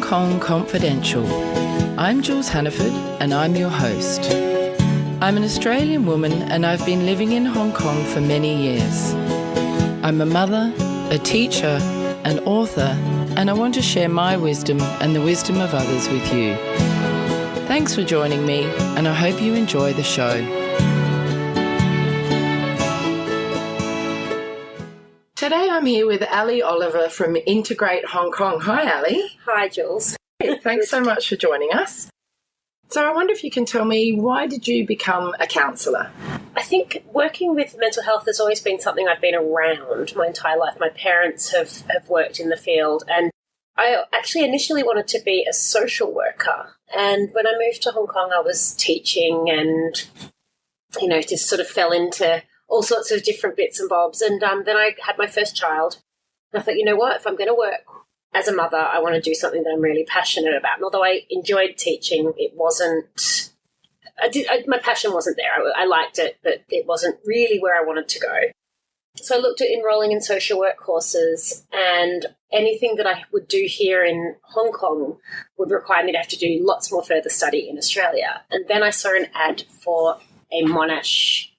Kong Confidential. I'm Jules Hannaford and I'm your host. I'm an Australian woman and I've been living in Hong Kong for many years. I'm a mother, a teacher, an author, and I want to share my wisdom and the wisdom of others with you. Thanks for joining me and I hope you enjoy the show. Today I'm here with Ali Oliver from Integrate Hong Kong. Hi, Ali. Hi, Jules. Hey, thanks so much for joining us. So I wonder if you can tell me, why did you become a counsellor? I think working with mental health has always been something I've been around my entire life. My parents have worked in the field, and I actually initially wanted to be a social worker. And when I moved to Hong Kong, I was teaching and, just sort of fell into all sorts of different bits and bobs. And then I had my first child. And I thought, you know what, if I'm going to work as a mother, I want to do something that I'm really passionate about. And although I enjoyed teaching, it wasn't, my passion wasn't there. I liked it, but it wasn't really where I wanted to go. So I looked at enrolling in social work courses, and anything that I would do here in Hong Kong would require me to have to do lots more further study in Australia. And then I saw an ad for a Monash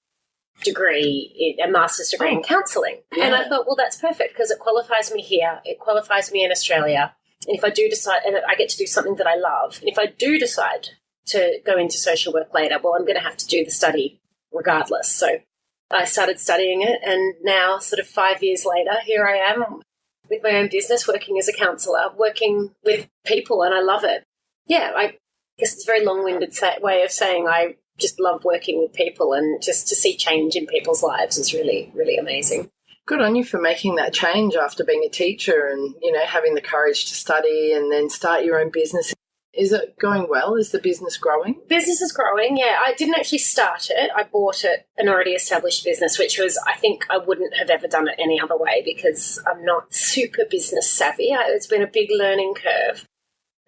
degree, a master's degree in counselling. Yeah. And I thought, well, that's perfect because it qualifies me here, it qualifies me in Australia. And if I do decide, and I get to do something that I love, and if I do decide to go into social work later, well, I'm going to have to do the study regardless. So I started studying it, and now sort of 5 years later, here I am with my own business, working as a counsellor, working with people, and I love it. Yeah, I guess it's a very long-winded way of saying I just love working with people, and just to see change in people's lives is really, really amazing. Good on you for making that change after being a teacher and, having the courage to study and then start your own business. Is it going well? Is the business growing? Business is growing, yeah. I didn't actually start it. I bought an already established business, which was, I think I wouldn't have ever done it any other way because I'm not super business savvy. It's been a big learning curve.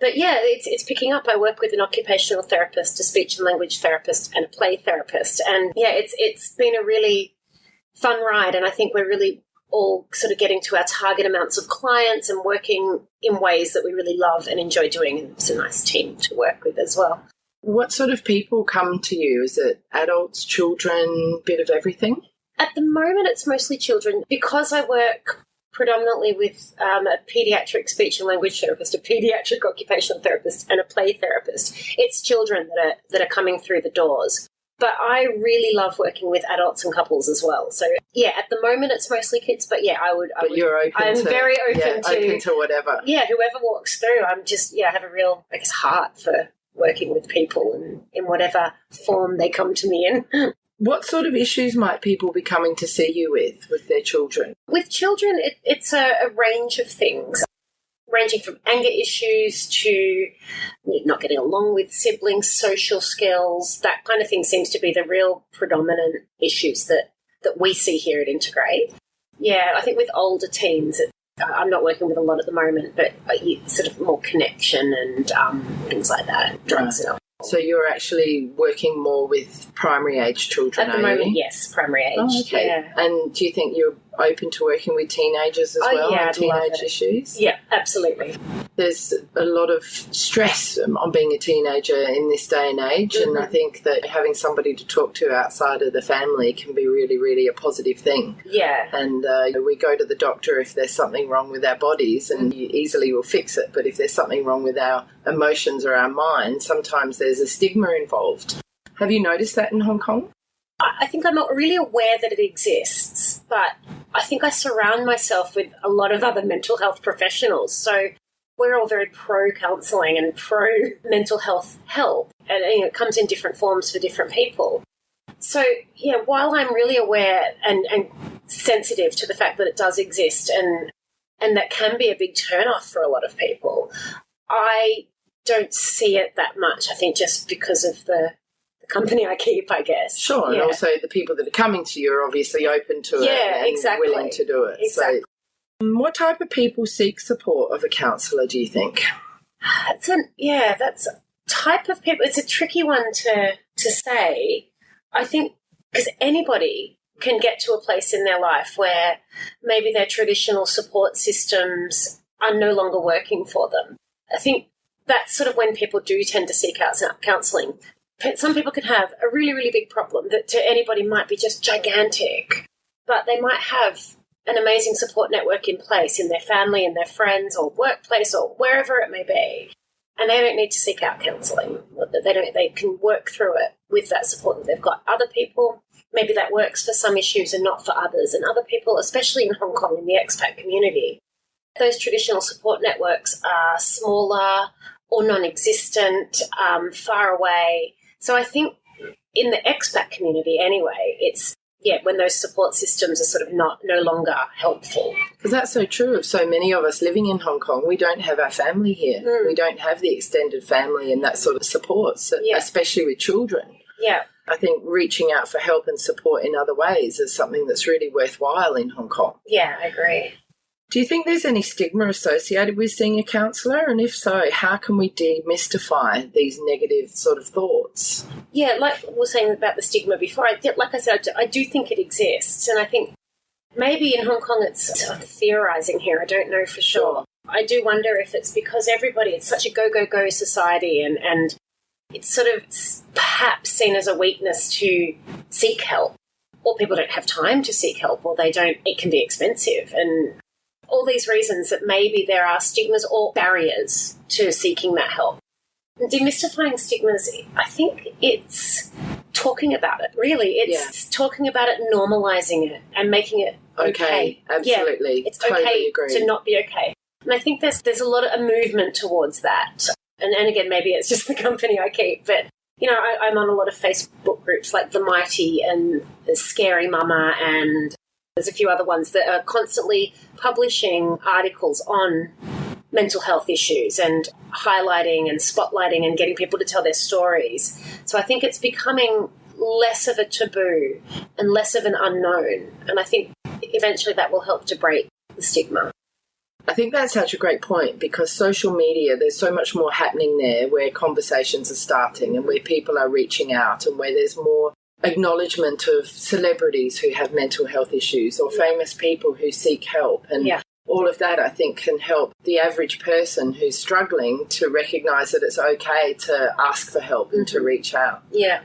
But yeah, it's picking up. I work with an occupational therapist, a speech and language therapist, and a play therapist. And yeah, it's been a really fun ride. And I think we're really all sort of getting to our target amounts of clients and working in ways that we really love and enjoy doing. And it's a nice team to work with as well. What sort of people come to you? Is it adults, children, bit of everything? At the moment, it's mostly children. Because I work predominantly with a paediatric speech and language therapist, a paediatric occupational therapist, and a play therapist. It's children that are coming through the doors. But I really love working with adults and couples as well. So, yeah, at the moment it's mostly kids, but yeah, you're open I'm very open to whatever. Yeah, whoever walks through. I have a real, heart for working with people and in whatever form they come to me in. What sort of issues might people be coming to see you with their children? With children, it's a range of things, ranging from anger issues to not getting along with siblings, social skills. That kind of thing seems to be the real predominant issues that we see here at Integrate. Yeah, I think with older teens, I'm not working with a lot at the moment, but sort of more connection and things like that, drugs and alcohol. So you're actually working more with primary age children, at the moment, yes, primary age. Oh, okay. Yeah. And do you think you're open to working with teenagers as well, yeah, and teenage issues? Yeah, absolutely. There's a lot of stress on being a teenager in this day and age, and I think that having somebody to talk to outside of the family can be really, really a positive thing. Yeah. And we go to the doctor if there's something wrong with our bodies, and you easily will fix it, but if there's something wrong with our emotions or our mind, sometimes there's a stigma involved. Have you noticed that in Hong Kong? I think I'm not really aware that it exists, but I think I surround myself with a lot of other mental health professionals. So we're all very pro-counselling and pro-mental health help, and it comes in different forms for different people. So, yeah, while I'm really aware and sensitive to the fact that it does exist and that can be a big turn-off for a lot of people, I don't see it that much, I think, just because of the company I keep, I guess. Sure, yeah. And also the people that are coming to you are obviously open to it and exactly. willing to do it. Exactly. So what type of people seek support of a counsellor, do you think? That's type of people. It's a tricky one to say. I think because anybody can get to a place in their life where maybe their traditional support systems are no longer working for them. I think that's sort of when people do tend to seek out counselling. Some people can have a really, really big problem that to anybody might be just gigantic, but they might have an amazing support network in place in their family and their friends or workplace or wherever it may be, and they don't need to seek out counselling. They can work through it with that support that they've got. Other people, maybe that works for some issues and not for others, and other people, especially in Hong Kong in the expat community, those traditional support networks are smaller or non-existent, far away. So I think in the expat community anyway, it's, when those support systems are sort of no longer helpful. Because that's so true of so many of us living in Hong Kong. We don't have our family here. We don't have the extended family and that sort of support, especially with children. Yeah. I think reaching out for help and support in other ways is something that's really worthwhile in Hong Kong. Yeah, I agree. Do you think there's any stigma associated with seeing a counsellor? And if so, how can we demystify these negative sort of thoughts? Yeah, like we were saying about the stigma before, like I said, I do think it exists. And I think maybe in Hong Kong I'm theorising here, I don't know for sure. I do wonder if it's because it's such a go-go-go society and it's sort of perhaps seen as a weakness to seek help. Or people don't have time to seek help, or it can be expensive. And all these reasons that maybe there are stigmas or barriers to seeking that help. And demystifying stigmas, I think it's talking about it, really. It's talking about it, normalising it and making it okay. Absolutely. Yeah, it's totally okay agree. to not be okay. And I think there's a lot of a movement towards that. And again, maybe it's just the company I keep, but I'm on a lot of Facebook groups like The Mighty and The Scary Mama, and there's a few other ones that are constantly publishing articles on mental health issues and highlighting and spotlighting and getting people to tell their stories. So I think it's becoming less of a taboo and less of an unknown. And I think eventually that will help to break the stigma. I think that's such a great point, because social media, there's so much more happening there where conversations are starting and where people are reaching out and where there's more acknowledgement of celebrities who have mental health issues or famous people who seek help. And all of that, I think, can help the average person who's struggling to recognise that it's okay to ask for help and to reach out. Yeah.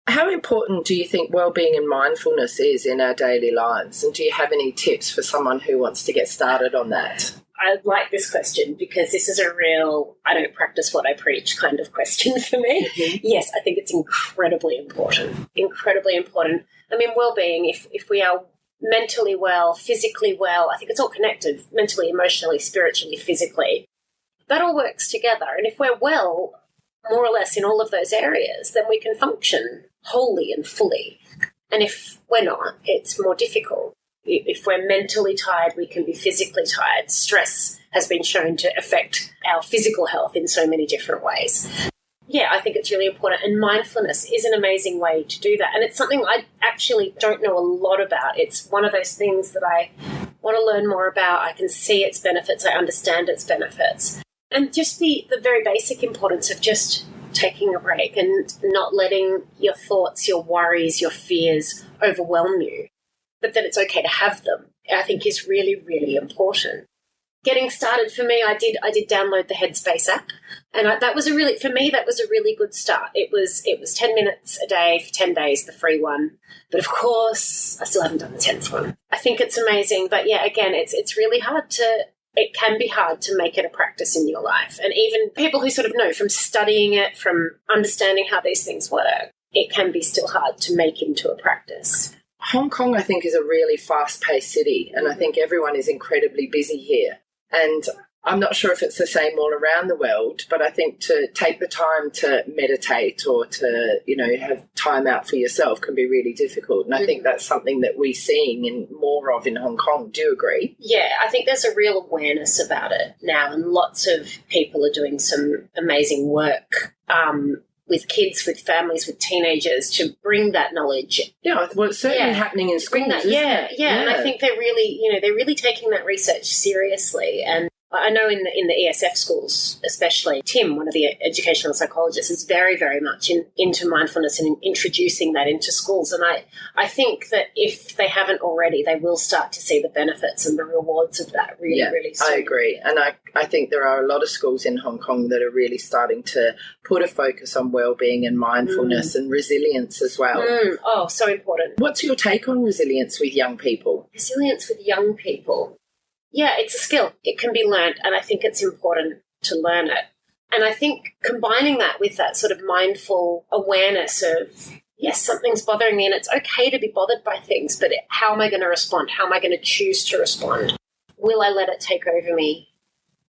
How important do you think wellbeing and mindfulness is in our daily lives? And do you have any tips for someone who wants to get started on that? I like this question because this is a real I don't practice what I preach kind of question for me. Yes, I think it's incredibly important. Incredibly important. I mean, well-being, if we are mentally well, physically well, I think it's all connected, mentally, emotionally, spiritually, physically. That all works together. And if we're well, more or less in all of those areas, then we can function wholly and fully. And if we're not, it's more difficult. If we're mentally tired, we can be physically tired. Stress has been shown to affect our physical health in so many different ways. Yeah, I think it's really important. And mindfulness is an amazing way to do that. And it's something I actually don't know a lot about. It's one of those things that I want to learn more about. I can see its benefits. I understand its benefits. And just the very basic importance of just taking a break and not letting your thoughts, your worries, your fears overwhelm you. But that it's okay to have them, I think is really, really important. Getting started for me, I did download the Headspace app, and that was a really good start. It was 10 minutes a day for 10 days, the free one. But of course, I still haven't done the 10th one. I think it's amazing, but yeah, again, it can be hard to make it a practice in your life. And even people who sort of know from studying it, from understanding how these things work, it can be still hard to make into a practice. Hong Kong, I think, is a really fast-paced city, and I think everyone is incredibly busy here. And I'm not sure if it's the same all around the world, but I think to take the time to meditate or to, have time out for yourself can be really difficult. And I think that's something that we're seeing in more of in Hong Kong. Do you agree? Yeah, I think there's a real awareness about it now, and lots of people are doing some amazing work with kids, with families, with teenagers to bring that knowledge. Yeah, well, it's certainly happening in schools, isn't it? Yeah, and I think they're really taking that research seriously. And I know in the ESF schools, especially, Tim, one of the educational psychologists, is very, very much into mindfulness and introducing that into schools. And I think that if they haven't already, they will start to see the benefits and the rewards of that really soon. I agree. And I think there are a lot of schools in Hong Kong that are really starting to put a focus on well-being and mindfulness and resilience as well. Oh, so important. What's your take on resilience with young people? Resilience with young people. Yeah, it's a skill. It can be learned, and I think it's important to learn it. And I think combining that with that sort of mindful awareness of, yes, something's bothering me, and it's okay to be bothered by things, but how am I going to respond? How am I going to choose to respond? Will I let it take over me,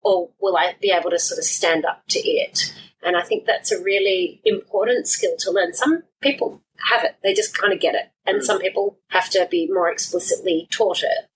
or will I be able to sort of stand up to it? And I think that's a really important skill to learn. Some people have it. They just kind of get it. And some people have to be more explicitly taught it.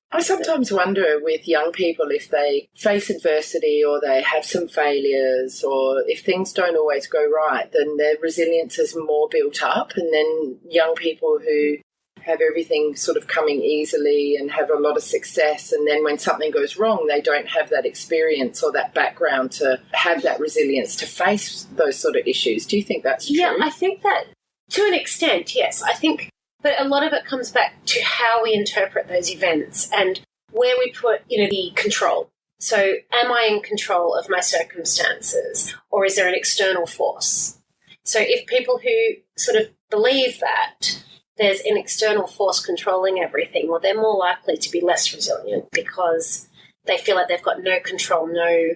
I sometimes wonder with young people if they face adversity or they have some failures or if things don't always go right, then their resilience is more built up. And then young people who have everything sort of coming easily and have a lot of success, and then when something goes wrong, they don't have that experience or that background to have that resilience to face those sort of issues. Do you think that's true? Yeah, I think that to an extent, yes. I think, but a lot of it comes back to how we interpret those events and where we put, the control. So am I in control of my circumstances, or is there an external force? So if people who sort of believe that there's an external force controlling everything, well, they're more likely to be less resilient because they feel like they've got no control, no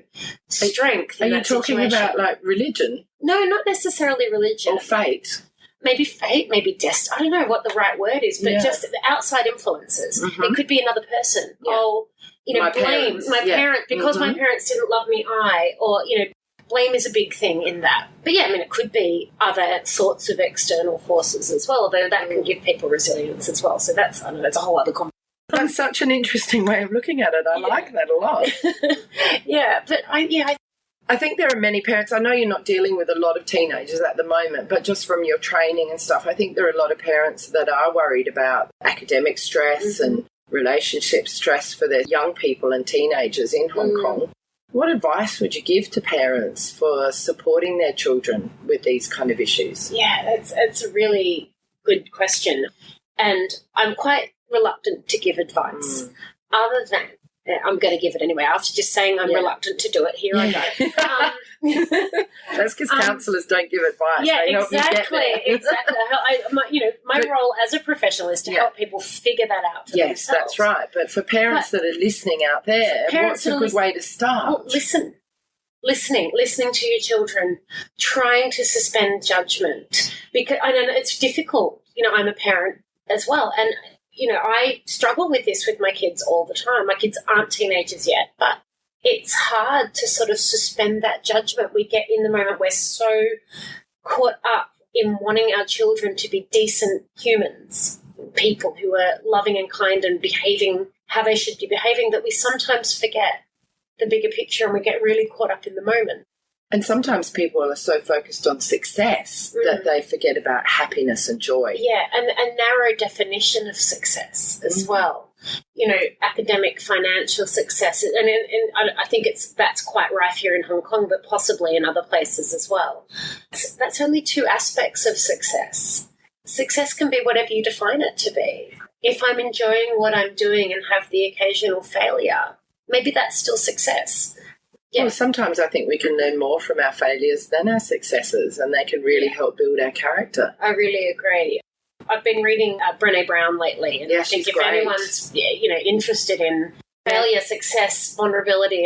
strength in that situation. Are you talking about like religion? No, not necessarily religion. Or fate? Maybe fate, maybe destiny. I don't know what the right word is, but just the outside influences. It could be another person. Yeah. Oh, my blame parents. my parent because my parents didn't love me. Or blame is a big thing in that. But yeah, it could be other sorts of external forces as well, although that can give people resilience as well. So that's a whole other conversation. That's such an interesting way of looking at it. I like that a lot. Yeah, but I think there are many parents, I know you're not dealing with a lot of teenagers at the moment, but just from your training and stuff, I think there are a lot of parents that are worried about academic stress and relationship stress for their young people and teenagers in Hong Kong. What advice would you give to parents for supporting their children with these kind of issues? Yeah, it's a really good question. And I'm quite reluctant to give advice other than, I'm going to give it anyway. After just saying I'm reluctant to do it, here I go. That's because counsellors don't give advice. Yeah, they exactly. My role as a professional is to help people figure that out for themselves. Yes, that's right. But for parents that are listening out there, what's a good way to start? Well, listening to your children, trying to suspend judgment. Because I know it's difficult. I'm a parent as well, and I struggle with this with my kids all the time. My kids aren't teenagers yet, but it's hard to sort of suspend that judgment we get in the moment. We're so caught up in wanting our children to be decent humans, people who are loving and kind and behaving how they should be behaving, that we sometimes forget the bigger picture and we get really caught up in the moment. And sometimes people are so focused on success that they forget about happiness and joy. Yeah, and a narrow definition of success as well. Academic, financial success. And I think that's quite rife here in Hong Kong, but possibly in other places as well. That's only two aspects of success. Success can be whatever you define it to be. If I'm enjoying what I'm doing and have the occasional failure, maybe that's still success. Yeah. Well, sometimes I think we can learn more from our failures than our successes, and they can really help build our character. I really agree. I've been reading Brené Brown lately, and I think if anyone's interested in failure, success, vulnerability,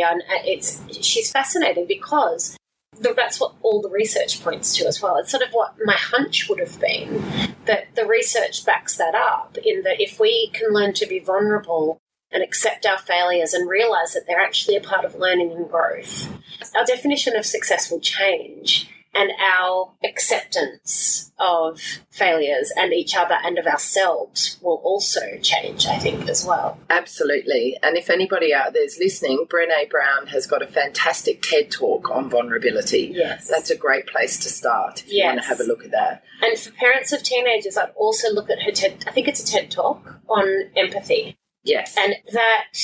she's fascinating because that's what all the research points to as well. It's sort of what my hunch would have been, but the research backs that up in that if we can learn to be vulnerable and accept our failures and realise that they're actually a part of learning and growth, our definition of success will change, and our acceptance of failures and each other and of ourselves will also change, I think, as well. Absolutely. And if anybody out there is listening, Brené Brown has got a fantastic TED Talk on vulnerability. Yes. That's a great place to start if you want to have a look at that. And for parents of teenagers, I'd also look at her I think it's a TED Talk on empathy. Yes. And that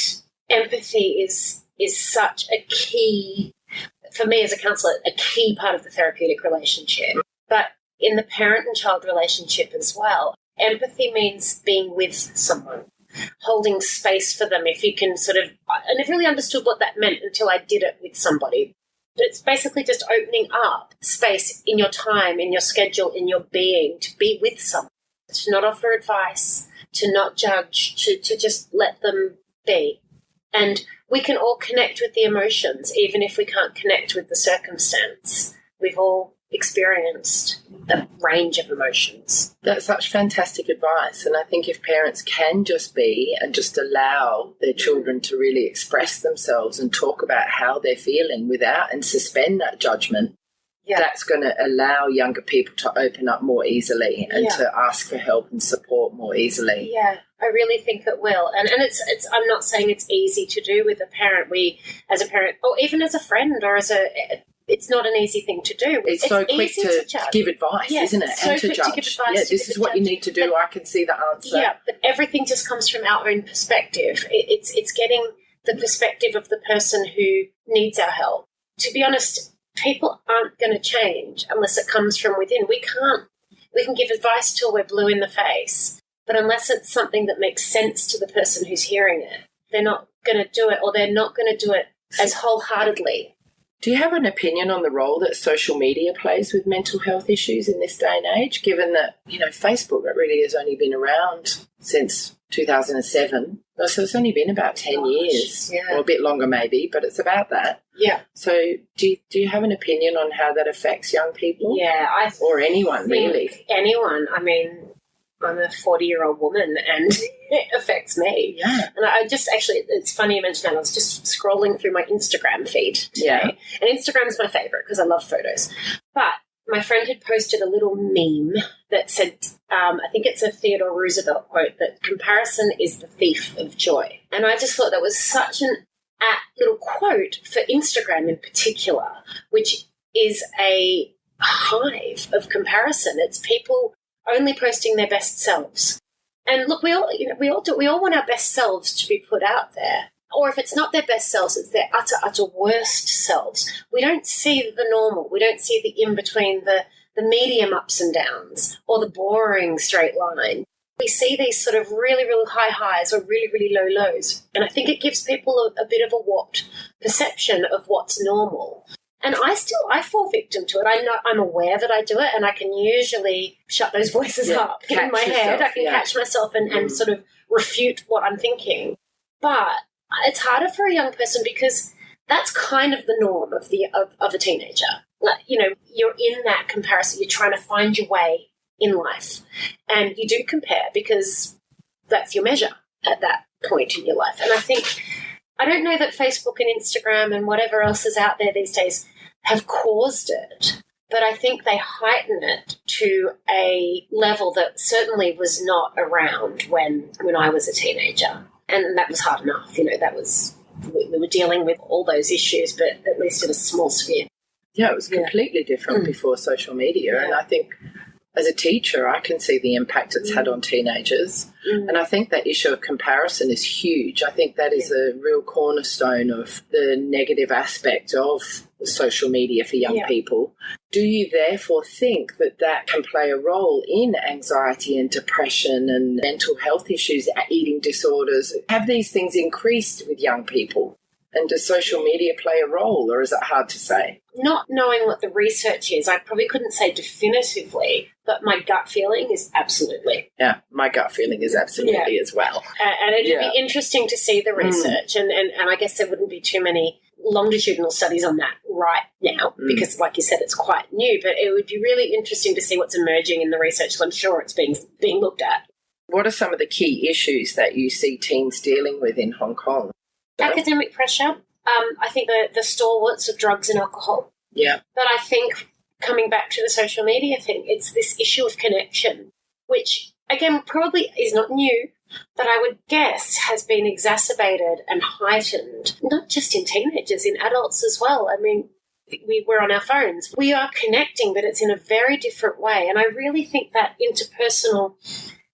empathy is is such a key, for me as a counsellor, a key part of the therapeutic relationship. But in the parent and child relationship as well, empathy means being with someone, holding space for them. If you can I never really understood what that meant until I did it with somebody. But it's basically just opening up space in your time, in your schedule, in your being, to be with someone, to not offer advice, to not judge, to just let them be. And we can all connect with the emotions, even if we can't connect with the circumstance. We've all experienced a range of emotions. That's such fantastic advice. And I think if parents can just be and just allow their children to really express themselves and talk about how they're feeling and suspend that judgment, that's going to allow younger people to open up more easily and to ask for help and support more easily. Yeah, I really think it will. And it's I'm not saying it's easy to do with a parent. As a parent, or even as a friend, or it's not an easy thing to do. It's so quick to give advice, isn't it? And to judge. To give advice, this is what you need to do. I can see the answer. Yeah, but everything just comes from our own perspective. It's getting the perspective of the person who needs our help. To be honest, people aren't going to change unless it comes from within. We can give advice till we're blue in the face, but unless it's something that makes sense to the person who's hearing it, they're not going to do it, or they're not going to do it as wholeheartedly. Do you have an opinion on the role that social media plays with mental health issues in this day and age, given that, Facebook really has only been around since 2007? So it's only been about 10 years, or a bit longer maybe, but it's about that. Yeah. So do you have an opinion on how that affects young people? Yeah. Or anyone, really? Anyone. I mean, I'm a 40-year-old woman and it affects me. Yeah. And I just it's funny you mentioned that. I was just scrolling through my Instagram feed today. Yeah. And Instagram's my favourite because I love photos. But my friend had posted a little meme that said, I think it's a Theodore Roosevelt quote, that comparison is the thief of joy. And I just thought that was such an apt little quote for Instagram in particular, which is a hive of comparison. It's people only posting their best selves. And look, we all want our best selves to be put out there. Or if it's not their best selves, it's their utter worst selves. We don't see the normal. We don't see the in-between, the medium ups and downs, or the boring straight line. We see these sort of really, really high highs or really, really low lows. And I think it gives people a bit of a warped perception of what's normal. And I fall victim to it. I'm aware that I do it, and I can usually shut those voices up in my head. I can catch myself and sort of refute what I'm thinking. But it's harder for a young person because that's kind of the norm of a teenager. You're in that comparison. You're trying to find your way in life, and you do compare because that's your measure at that point in your life. And I don't know that Facebook and Instagram and whatever else is out there these days have caused it, but I think they heighten it to a level that certainly was not around when I was a teenager. And that was hard enough. We were dealing with all those issues, but at least in a small sphere. Yeah, it was completely different before social media. Yeah. And I think as a teacher, I can see the impact it's had on teenagers. And I think that issue of comparison is huge. I think that is a real cornerstone of the negative aspect of social media for young people. Do you therefore think that can play a role in anxiety and depression and mental health issues, eating disorders? Have these things increased with young people? And does social media play a role, or is it hard to say? Not knowing what the research is, I probably couldn't say definitively, but my gut feeling is absolutely. Yeah, my gut feeling is absolutely as well. And it'd be interesting to see the research, and I guess there wouldn't be too many longitudinal studies on that right now because, like you said, it's quite new, but it would be really interesting to see what's emerging in the research. So I'm sure it's being looked at. What are some of the key issues that you see teens dealing with in Hong Kong? Academic pressure. I think the stalwarts of drugs and alcohol. Yeah. But I think, coming back to the social media thing, it's this issue of connection, which, again, probably is not new, but I would guess has been exacerbated and heightened, not just in teenagers, in adults as well. I mean, we're on our phones. We are connecting, but it's in a very different way. And I really think that interpersonal,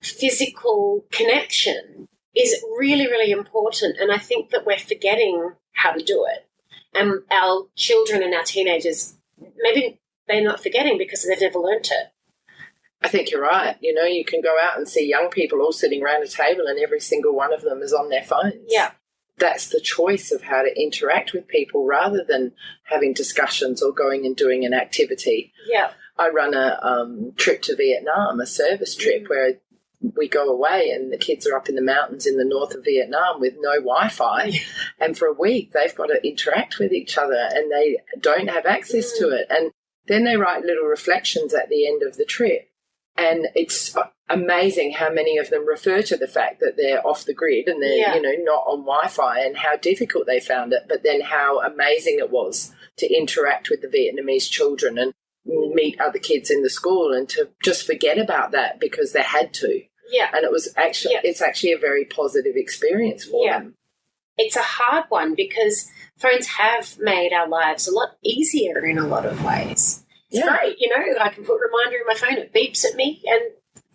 physical connection is really, really important. And I think that we're forgetting how to do it. And our children and our teenagers, maybe they're not forgetting because they've never learnt it. I think you're right. You know, you can go out and see young people all sitting around a table and every single one of them is on their phones. Yeah. That's the choice of how to interact with people rather than having discussions or going and doing an activity. Yeah. I run a trip to Vietnam, a service trip where we go away and the kids are up in the mountains in the north of Vietnam with no Wi-Fi, and for a week they've got to interact with each other and they don't have access to it. And then they write little reflections at the end of the trip, and it's amazing how many of them refer to the fact that they're off the grid and they're you know, not on Wi-Fi, and how difficult they found it, but then how amazing it was to interact with the Vietnamese children and meet other kids in the school and to just forget about that because they had to. Yeah. And it was actually, it's actually a very positive experience for them. It's a hard one because phones have made our lives a lot easier in a lot of ways. It's great, you know, I can put a reminder in my phone, it beeps at me, and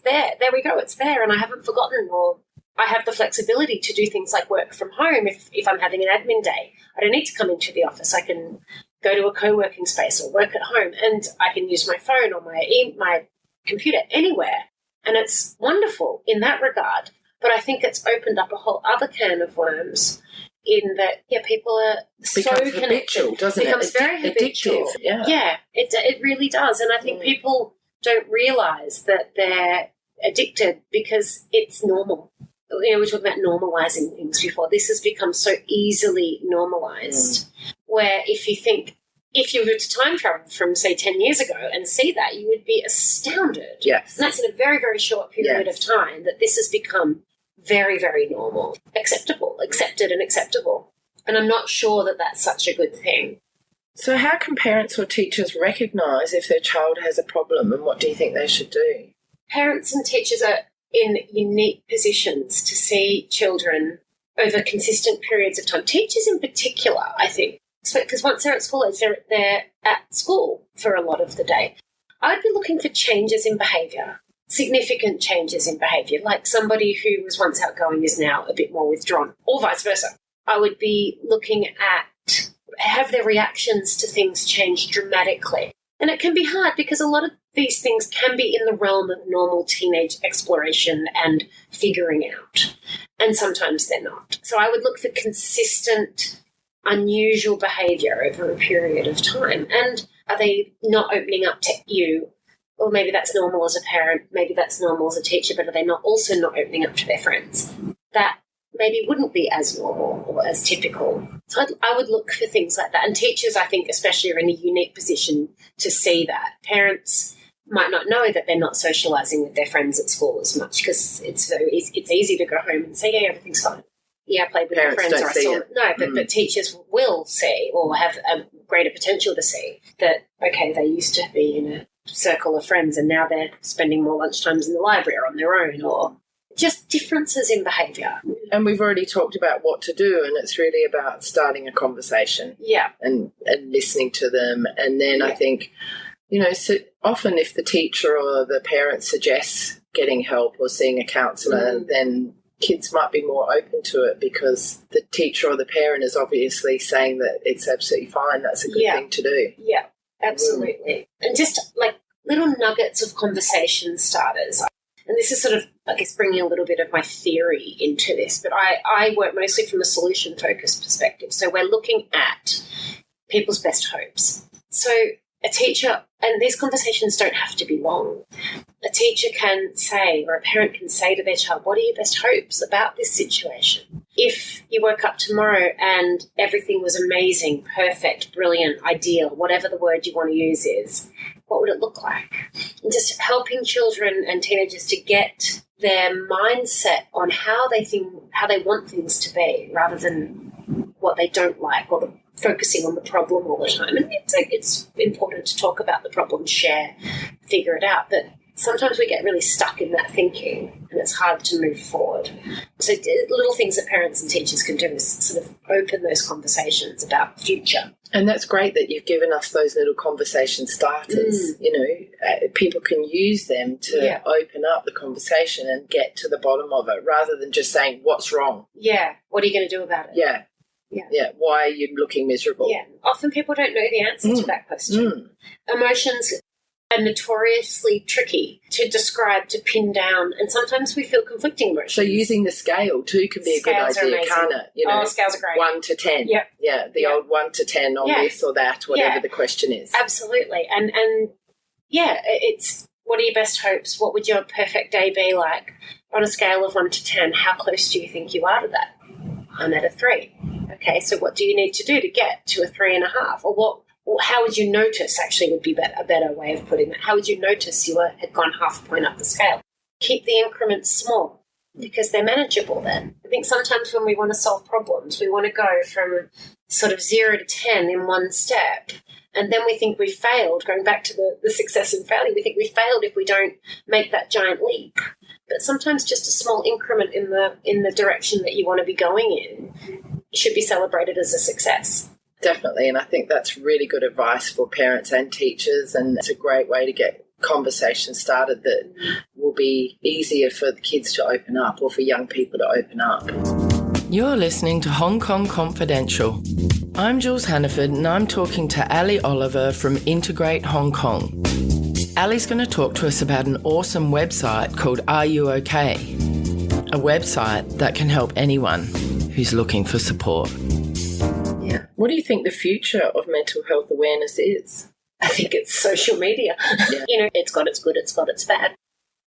there we go, it's there, and I haven't forgotten, or I have the flexibility to do things like work from home if I'm having an admin day. I don't need to come into the office. I can go to a co-working space or work at home, and I can use my phone or my computer anywhere. And it's wonderful in that regard. But I think it's opened up a whole other can of worms in that, people are so connected. Habitual, doesn't it? Becomes very habitual. Addictive, yeah, it really does. And I think people don't realise that they're addicted because it's normal. You know, we talked about normalising things before. This has become so easily normalised where if you were to time travel from, say, 10 years ago and see that, you would be astounded. Yes. And that's in a very, very short period of time that this has become very, very normal, accepted and acceptable. And I'm not sure that that's such a good thing. So how can parents or teachers recognise if their child has a problem, and what do you think they should do? Parents and teachers are in unique positions to see children over consistent periods of time. Teachers in particular, I think, because once they're at school, they're at school for a lot of the day. I'd be looking for changes in behaviour, significant changes in behaviour, like somebody who was once outgoing is now a bit more withdrawn, or vice versa. I would be looking at, have their reactions to things changed dramatically? And it can be hard because a lot of these things can be in the realm of normal teenage exploration and figuring out, and sometimes they're not. So I would look for consistent, unusual behaviour over a period of time. And are they not opening up to you? Or maybe that's normal as a parent, maybe that's normal as a teacher, but are they not also not opening up to their friends? That maybe wouldn't be as normal or as typical. So I would look for things like that. And teachers, I think, especially are in a unique position to see that. Parents might not know that they're not socialising with their friends at school as much because it's easy to go home and say, yeah, everything's fine. Yeah, I played with my friends, or I saw it. No, but teachers will see, or have a greater potential to see, that, okay, they used to be in a circle of friends and now they're spending more lunchtimes in the library or on their own, or just differences in behaviour. And we've already talked about what to do, and it's really about starting a conversation. Yeah. And listening to them. And then I think, you know, so often if the teacher or the parent suggests getting help or seeing a counsellor, then kids might be more open to it because the teacher or the parent is obviously saying that it's absolutely fine. That's a good thing to do. Yeah, absolutely. And just like little nuggets of conversation starters. And this is sort of, I guess, bringing a little bit of my theory into this, but I work mostly from a solution-focused perspective. So we're looking at people's best hopes. So a teacher, and these conversations don't have to be long, a teacher can say, or a parent can say to their child, what are your best hopes about this situation? If you woke up tomorrow and everything was amazing, perfect, brilliant, ideal, whatever the word you want to use is, what would it look like? And just helping children and teenagers to get their mindset on how they want things to be, rather than what they don't like, or focusing on the problem all the time. And it's important to talk about the problem, share, figure it out, but sometimes we get really stuck in that thinking and it's hard to move forward. So little things that parents and teachers can do is sort of open those conversations about the future. And that's great that you've given us those little conversation starters. You know, people can use them to open up the conversation and get to the bottom of it, rather than just saying, what's wrong? Yeah. What are you going to do about it? Yeah. Yeah. Why are you looking miserable? Yeah. Often people don't know the answer to that question. Emotions are notoriously tricky to describe, to pin down, and sometimes we feel conflicting emotions. So using the scale too can be Scales a good idea, can't it? Scales are great. 1 to 10. Yep. Yeah, the old 1 to 10 on this or that, whatever the question is. Absolutely. And it's what are your best hopes? What would your perfect day be like? On a scale of 1 to 10, how close do you think you are to that? I'm at a 3. Okay, so what do you need to do to get to a 3.5? Or how would you notice, actually would be a better way of putting it. How would you notice you had gone half a point up the scale? Keep the increments small because they're manageable then. I think sometimes when we want to solve problems, we want to go from sort of 0 to 10 in one step, and then we think we failed, going back to the success and failure. We think we failed if we don't make that giant leap. But sometimes just a small increment in the direction that you want to be going in should be celebrated as a success. Definitely, and I think that's really good advice for parents and teachers, and it's a great way to get conversations started that will be easier for the kids to open up or for young people to open up. You're listening to Hong Kong Confidential. I'm Jules Hannaford and I'm talking to Ali Oliver from Integrate Hong Kong. Ali's going to talk to us about an awesome website called Are You OK? A website that can help anyone who's looking for support. Yeah. What do you think the future of mental health awareness is? I think it's social media. Yeah. It's got its good, it's got its bad.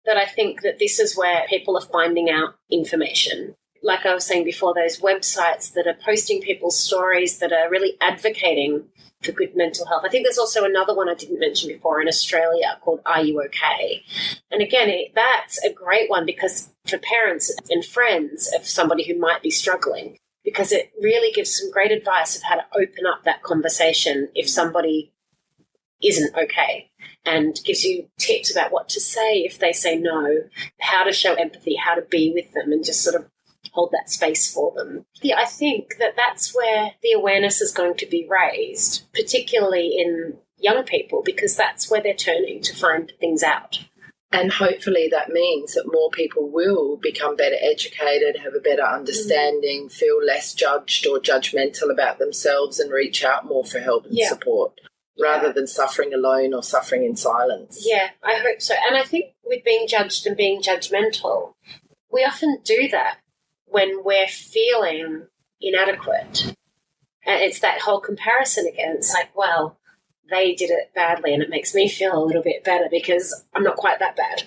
But I think that this is where people are finding out information. Like I was saying before, those websites that are posting people's stories that are really advocating for good mental health. I think there's also another one I didn't mention before in Australia called Are You OK? And again, that's a great one because for parents and friends of somebody who might be struggling, because it really gives some great advice of how to open up that conversation if somebody isn't okay, and gives you tips about what to say if they say no, how to show empathy, how to be with them and just sort of hold that space for them. Yeah, I think that's where the awareness is going to be raised, particularly in young people, because that's where they're turning to find things out. And hopefully that means that more people will become better educated, have a better understanding, feel less judged or judgmental about themselves and reach out more for help and support rather than suffering alone or suffering in silence. Yeah, I hope so. And I think with being judged and being judgmental, we often do that when we're feeling inadequate. And it's that whole comparison again. It's like, well, they did it badly and it makes me feel a little bit better because I'm not quite that bad.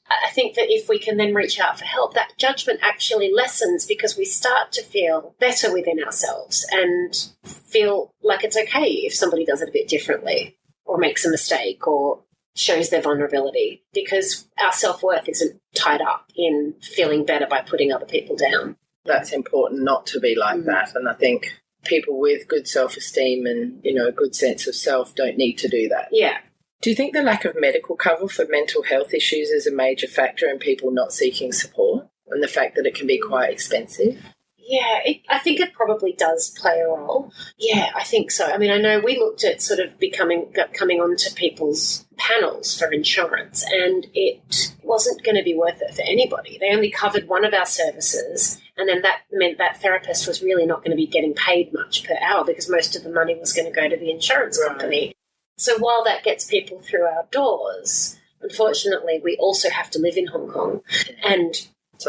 I think that if we can then reach out for help, that judgment actually lessens because we start to feel better within ourselves and feel like it's okay if somebody does it a bit differently or makes a mistake or shows their vulnerability, because our self-worth isn't tied up in feeling better by putting other people down. That's important not to be like that. And I think people with good self-esteem and, a good sense of self don't need to do that. Yeah. Do you think the lack of medical cover for mental health issues is a major factor in people not seeking support and the fact that it can be quite expensive? Yeah, I think it probably does play a role. Yeah, I think so. I mean, I know we looked at sort of coming onto people's panels for insurance, and it wasn't going to be worth it for anybody. They only covered one of our services, and then that meant that therapist was really not going to be getting paid much per hour because most of the money was going to go to the insurance company. So while that gets people through our doors, unfortunately, we also have to live in Hong Kong and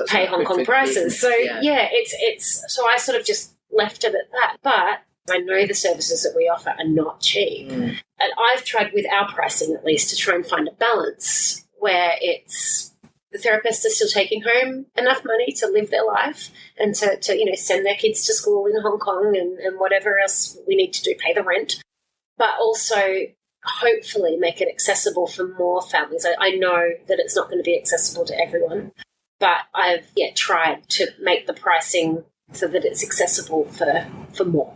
pay Hong Kong prices. So it's so I sort of just left it at that. But I know the services that we offer are not cheap. And I've tried with our pricing at least to try and find a balance where it's the therapists are still taking home enough money to live their life and to send their kids to school in Hong Kong and whatever else we need to do, pay the rent, but also hopefully make it accessible for more families. I know that it's not going to be accessible to everyone, but I've tried to make the pricing so that it's accessible for more.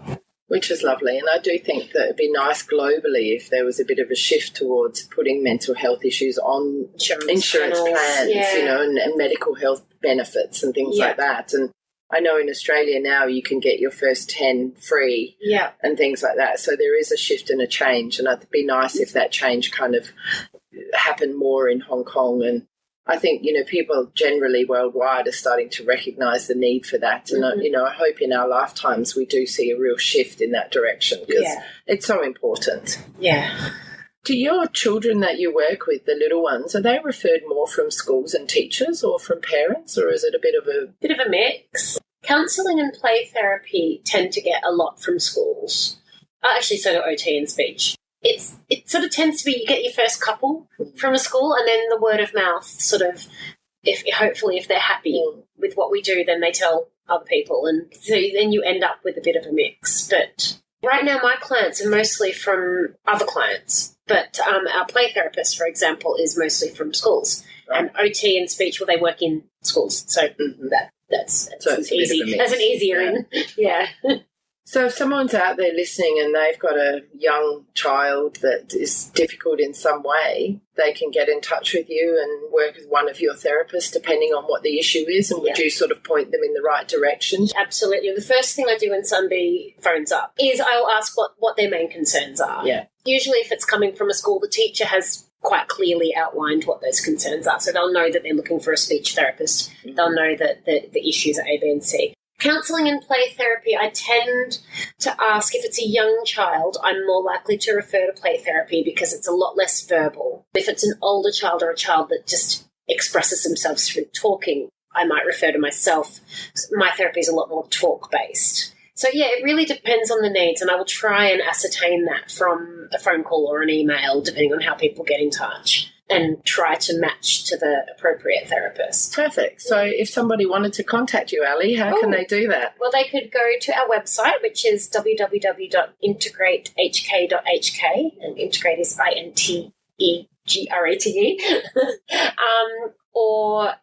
Which is lovely. And I do think that it'd be nice globally if there was a bit of a shift towards putting mental health issues on insurance plans, and medical health benefits and things like that. And I know in Australia now you can get your first 10 free and things like that. So there is a shift and a change. And it'd be nice if that change kind of happened more in Hong Kong. And I think, people generally worldwide are starting to recognise the need for that. And, I hope in our lifetimes we do see a real shift in that direction because it's so important. Yeah. Do your children that you work with, the little ones, are they referred more from schools and teachers or from parents, or is it a bit of a mix? Counselling and play therapy tend to get a lot from schools. Actually, so do OT and speech. It sort of tends to be you get your first couple from a school, and then the word of mouth sort of, if they're happy with what we do, then they tell other people, and so then you end up with a bit of a mix. But right now my clients are mostly from other clients, but our play therapist, for example, is mostly from schools. Right. And OT and speech, well, they work in schools, so that's easy. That's an easier in. Yeah. So if someone's out there listening and they've got a young child that is difficult in some way, they can get in touch with you and work with one of your therapists depending on what the issue is, and would you sort of point them in the right direction? Absolutely. The first thing I do when somebody phones up is I'll ask what their main concerns are. Yeah. Usually if it's coming from a school, the teacher has quite clearly outlined what those concerns are. So they'll know that they're looking for a speech therapist. Mm-hmm. They'll know that the issues are A, B and C. Counselling and play therapy, I tend to ask if it's a young child, I'm more likely to refer to play therapy because it's a lot less verbal. If it's an older child or a child that just expresses themselves through talking, I might refer to myself. My therapy is a lot more talk-based. So, it really depends on the needs, and I will try and ascertain that from a phone call or an email, depending on how people get in touch, and try to match to the appropriate therapist. Perfect. So if somebody wanted to contact you, Ali, how can they do that? Well, they could go to our website, which is www.integratehk.hk, and integrate is INTEGRATE, or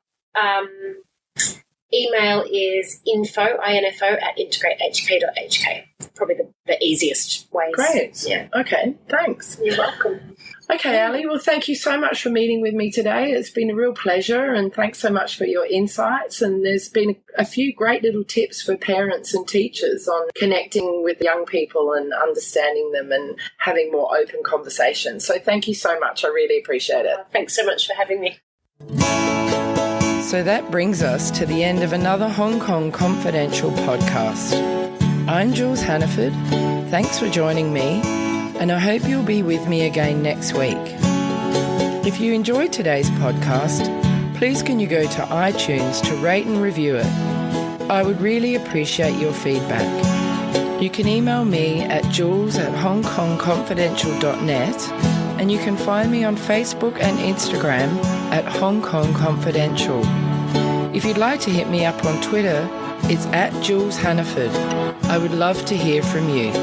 email is info@integratehk.hk. Probably the easiest ways. Great. Yeah. Okay, thanks. You're welcome. Okay, Ali, well, thank you so much for meeting with me today. It's been a real pleasure, and thanks so much for your insights. And there's been a few great little tips for parents and teachers on connecting with young people and understanding them and having more open conversations. So thank you so much. I really appreciate it. Thanks so much for having me. So that brings us to the end of another Hong Kong Confidential podcast. I'm Jules Hannaford. Thanks for joining me, and I hope you'll be with me again next week. If you enjoyed today's podcast, please can you go to iTunes to rate and review it. I would really appreciate your feedback. You can email me at jules@hongkongconfidential.net, and you can find me on Facebook and Instagram at Hong Kong Confidential. If you'd like to hit me up on Twitter, it's @Jules Hannaford. I would love to hear from you.